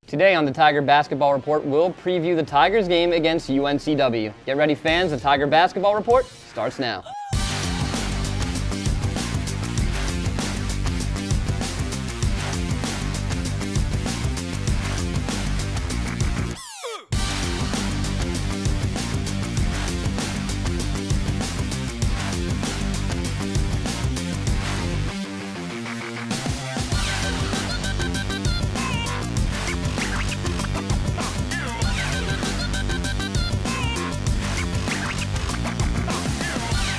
Today on the Tiger Basketball Report, we'll preview the Tigers game against UNCW. Get ready, fans. The Tiger Basketball Report starts now.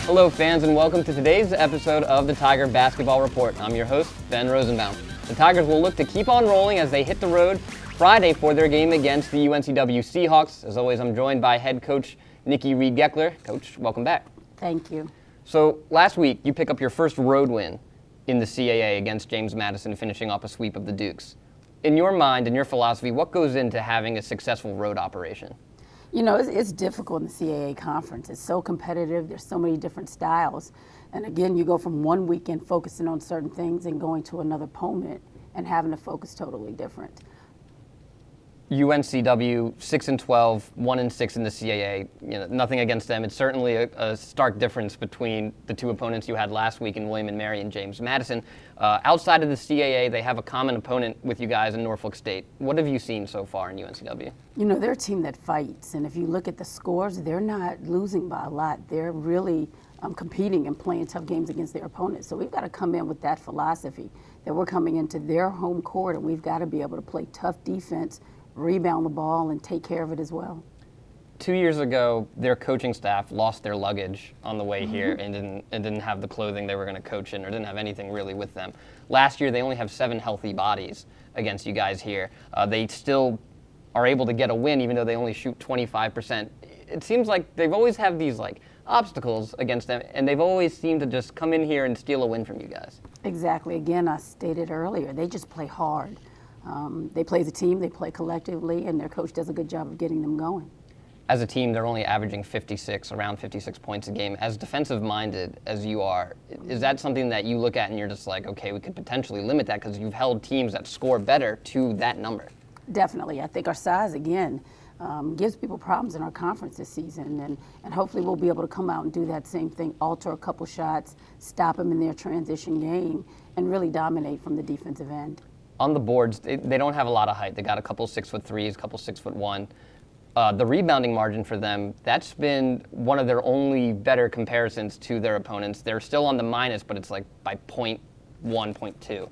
Hello fans, and welcome to today's episode of the Tiger Basketball Report. I'm your host, Ben Rosenbaum. The Tigers will look to keep on rolling as they hit the road Friday for their game against the UNCW Seahawks. As always, I'm joined by head coach Niki Reid Geckeler. Coach, welcome back. Thank you. So last week, you pick up your first road win in the CAA against James Madison, finishing off a sweep of the Dukes. In your mind and your philosophy, what goes into having a successful road operation? You know, it's difficult in the CAA conference. It's so competitive. There's so many different styles. And again, you go from one weekend focusing on certain things and going to another opponent and having to focus totally different. UNCW 6-12, 1-6 in the CAA. You know, nothing against them. It's certainly a stark difference between the two opponents you had last week in William and Mary and James Madison. Outside of the CAA, they have a common opponent with you guys in Norfolk State. What have you seen so far in UNCW? You know, they're a team that fights, and if you look at the scores, they're not losing by a lot. They're really competing and playing tough games against their opponents. So we've got to come in with that philosophy that we're coming into their home court, and we've got to be able to play tough defense, rebound the ball, and take care of it as well. 2 years ago, their coaching staff lost their luggage on the way here and didn't have the clothing they were going to coach in, or didn't have anything really with them. Last year, they only have 7 healthy bodies against you guys here. They still are able to get a win, even though they only shoot 25%. It seems like they've always have these obstacles against them, and they've always seemed to just come in here and steal a win from you guys. Exactly. Again, I stated earlier, they just play hard. They play as a team, they play collectively, and their coach does a good job of getting them going. As a team, they're only averaging around 56 points a game. As defensive-minded as you are, is that something that you look at and you're just like, okay, we could potentially limit that because you've held teams that score better to that number? Definitely. I think our size, again, gives people problems in our conference this season, and hopefully we'll be able to come out and do that same thing, alter a couple shots, stop them in their transition game, and really dominate from the defensive end. On the boards, they don't have a lot of height. They got a couple 6'3", a couple 6'1". The rebounding margin for them, that's been one of their only better comparisons to their opponents. They're still on the minus, but it's like by 0.1, 0.2.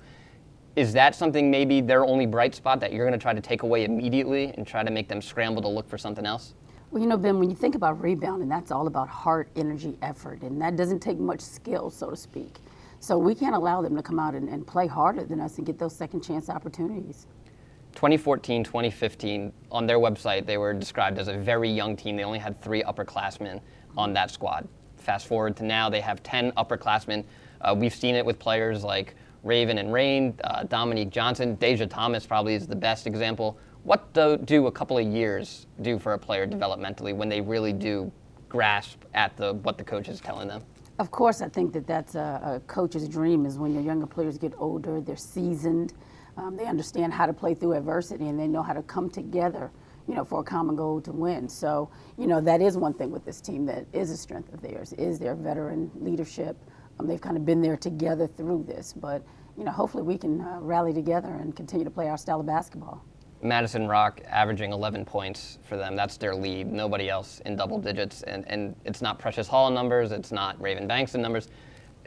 Is that something maybe their only bright spot that you're going to try to take away immediately and try to make them scramble to look for something else? Well, you know, Ben, when you think about rebounding, that's all about heart, energy, effort, and that doesn't take much skill, so to speak. So we can't allow them to come out and play harder than us and get those second chance opportunities. 2014, 2015, on their website, they were described as a very young team. They only had 3 upperclassmen on that squad. Fast forward to now, they have 10 upperclassmen. We've seen it with players like Raven and Rain, Dominique Johnson. Deja Thomas probably is the best example. What do a couple of years do for a player developmentally when they really do grasp at what the coach is telling them? Of course, I think that's a coach's dream, is when your younger players get older, they're seasoned, they understand how to play through adversity, and they know how to come together, for a common goal to win. So, that is one thing with this team that is a strength of theirs, is their veteran leadership. They've kind of been there together through this, but, hopefully we can rally together and continue to play our style of basketball. Madison Rock averaging 11 points for them. That's their lead. Nobody else in double digits. And it's not Precious Hall numbers. It's not Raven Bankston numbers.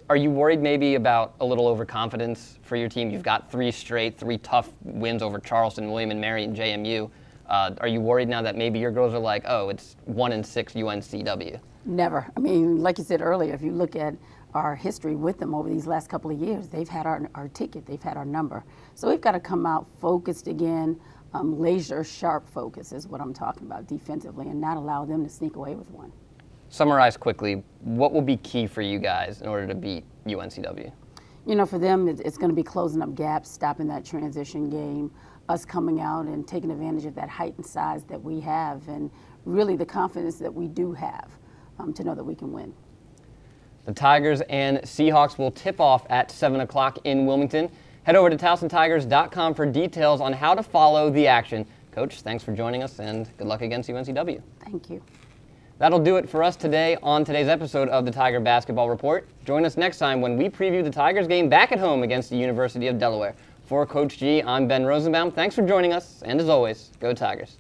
Are you worried maybe about a little overconfidence for your team? You've got 3 tough wins over Charleston, William and Mary, and JMU. Are you worried now that maybe your girls are like, oh, it's 1-6 UNCW? Never. I mean, like you said earlier, if you look at our history with them over these last couple of years, they've had our ticket. They've had our number. So we've got to come out focused again. Laser sharp focus is what I'm talking about defensively, and not allow them to sneak away with one. Summarize quickly, what will be key for you guys in order to beat UNCW? For them, it's going to be closing up gaps, stopping that transition game, us coming out and taking advantage of that height and size that we have, and really the confidence that we do have to know that we can win. The Tigers and Seahawks will tip off at 7 o'clock in Wilmington. Head over to TowsonTigers.com for details on how to follow the action. Coach, thanks for joining us, and good luck against UNCW. Thank you. That'll do it for us today on today's episode of the Tiger Basketball Report. Join us next time when we preview the Tigers game back at home against the University of Delaware. For Coach G, I'm Ben Rosenbaum. Thanks for joining us, and as always, go Tigers.